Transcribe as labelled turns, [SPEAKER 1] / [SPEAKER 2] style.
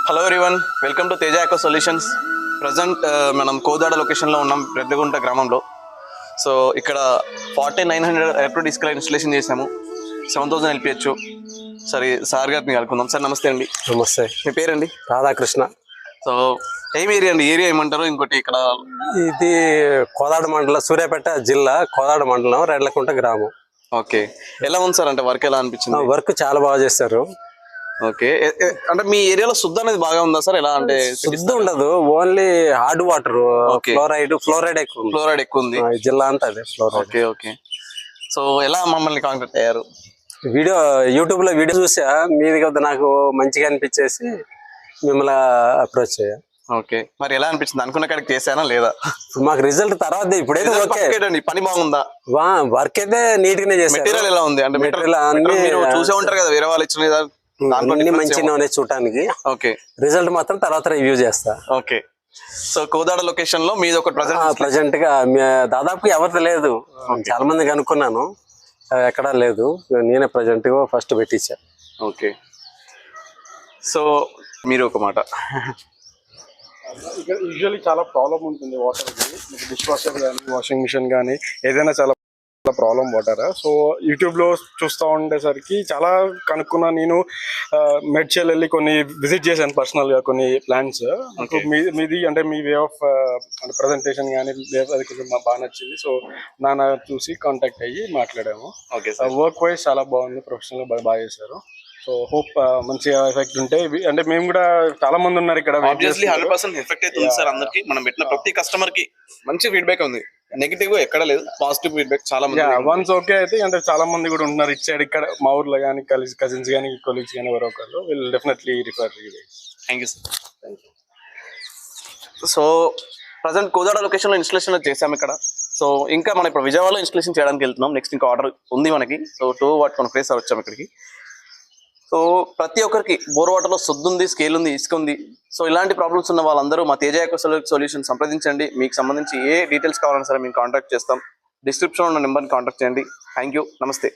[SPEAKER 1] Hello everyone, welcome to Teja eco solutions. Present మనం కోదాడ లొకేషన్లో ఉన్నాం, రెడ్లగుంట గ్రామంలో. సో ఇక్కడ 4900 ఎలక్ట్రిక్ డిస్క్ ఇన్స్టలేషన్ చేసాము. 7000 ఎల్పిహెచ్. సరే, సార్ గారిని కలుపుకుందాం. సార్ నమస్తే అండి.
[SPEAKER 2] నమస్తే.
[SPEAKER 1] మీ పేరండి?
[SPEAKER 2] రాధాకృష్ణ.
[SPEAKER 1] సో ఏం ఏరియా అండి? ఏరియా ఏమంటారు? ఇంకోటి ఇక్కడ
[SPEAKER 2] ఇది కోదాడ మండలం, సూర్యాపేట జిల్లా, కోదాడ మండలం, రెడ్లకుంట గ్రామం.
[SPEAKER 1] ఓకే, ఎలా ఉంది సార్? అంటే వర్క్ ఎలా అనిపించింది?
[SPEAKER 2] వర్క్ చాలా బాగా చేస్తారు.
[SPEAKER 1] ఓకే, అంటే మీ ఏరియాలో శుద్ధ అనేది బాగా ఉందా సార్? ఎలా అంటే
[SPEAKER 2] శుద్ధ ఉండదు, ఓన్లీ హార్డ్ వాటర్. ఫ్లోరైడ్ ఎక్కువ ఉంది జిల్లా అంతా. అదే ఫ్లోరైడ్.
[SPEAKER 1] Okay okay. సో ఎలా మమ్మల్ని కాంటాక్ట్ అయ్యారు?
[SPEAKER 2] యూట్యూబ్ లో వీడియో చూసా మీది కదా, నాకు మంచిగా అనిపించేసి మిమ్మల్ని అప్రోచ్ అయ్యా.
[SPEAKER 1] ఓకే, మరి ఎలా అనిపించింది? అనుకున్న కాడికి చేశానా లేదా?
[SPEAKER 2] మాకు రిజల్ట్ తర్వాత ఇప్పుడైతే
[SPEAKER 1] ఓకే. పని బాగుందా?
[SPEAKER 2] వర్క్ అయితే నీట్ గానే చేశారు.
[SPEAKER 1] మెటీరియల్ ఎలా ఉంది? అంటే మీరు చూసే ఉంటారు కదా, వేరే వాళ్ళు ఇచ్చిన
[SPEAKER 2] అన్ని మంచిగా ఉన్నాయి చూడటానికి.
[SPEAKER 1] ఓకే,
[SPEAKER 2] రిజల్ట్ మాత్రం తర్వాత రివ్యూ చేస్తా.
[SPEAKER 1] ఓకే. సో కోదాడ లొకేషన్ లో మీది ఒక
[SPEAKER 2] ప్రజెంట్ గా దాదాపు ఎవరిది లేదు. చాలా మంది కనుక్కున్నాను, ఎక్కడా లేదు. నేనే ప్రజెంట్ గా ఫస్ట్ పెట్టించా.
[SPEAKER 1] ఓకే, సో మీరు ఒక మాట.
[SPEAKER 3] యూజువల్లీ చాలా ప్రాబ్లం ఉంటుంది వాటర్. డిష్ వాషర్ కానీ, వాషింగ్ మిషన్ కానీ, ఏదైనా చాలా ప్రాబ్లం వాటర్. సో యూట్యూబ్ లో చూస్తూ ఉండేసరికి చాలా కనుక్కున్నా. నేను మెడ్చల్ వెళ్ళి కొన్ని విజిట్ చేశాను పర్సనల్ గా, కొన్ని ప్లాన్స్. మీది అంటే మీ వే ఆఫ్ అంటే ప్రజెంటేషన్ కానీ అది కొంచెం బాగా నచ్చింది. సో నాన్న చూసి కాంటాక్ట్ అయ్యి మాట్లాడాము.
[SPEAKER 1] ఓకే,
[SPEAKER 3] వర్క్ వైజ్ చాలా బాగుంది, ప్రొఫెషనల్ గా బాగా చేశారు. సో హోప్ మంచిగా ఎఫెక్ట్ ఉంటాయి. అంటే మేము కూడా చాలా మంది ఉన్నారు ఇక్కడ.
[SPEAKER 1] 100% ఎఫెక్ట్ అయితే ఉంది సార్ అందరికి. మనం పెట్టిన ప్రతి కస్టమర్ కి మంచి ఫీడ్బ్యాక్ ఉంది, నెగిటివ్ ఎక్కడ లేదు, పాజిటివ్ ఫీడ్బ్యాక్ చాలా మంది.
[SPEAKER 3] వన్స్ ఓకే అయితే అంటే చాలా మంది కూడా ఉన్నారు ఇచ్చాడు ఇక్కడ మా ఊర్లో కానీ, కజిన్స్ కానీ, కొలీగ్స్ కానీ, ఎవరో ఒకళ్ళు will definitely refer.
[SPEAKER 1] Thank you sir. So present Kodad location లో ఇన్స్టలేషన్ చేసాము ఇక్కడ. సో ఇంకా మనం ఇప్పుడు విజయవాడలో ఇన్స్టలేషన్ చేయడానికి వెళ్తున్నాం. నెక్స్ట్ ఇంకా ఆర్డర్ ఉంది మనకి. సో 2 వాట్ కొనుక్కేసి వచ్చాము ఇక్కడికి. సో ప్రతి ఒక్కరికి బోర్ వాటర్లో శుద్ధి ఉంది, స్కేల్ ఉంది, ఇసుక ఉంది. సో ఇలాంటి ప్రాబ్లమ్స్ ఉన్న వాళ్ళందరూ మా తేజ ఎకో సొల్యూషన్ సంప్రదించండి. మీకు సంబంధించి ఏ డీటెయిల్స్ కావాలన్నా సరే మేము కాంటాక్ట్ చేస్తాం. డిస్క్రిప్షన్లో ఉన్న నెంబర్ని కాంటాక్ట్ చేయండి. థ్యాంక్ యూ, నమస్తే.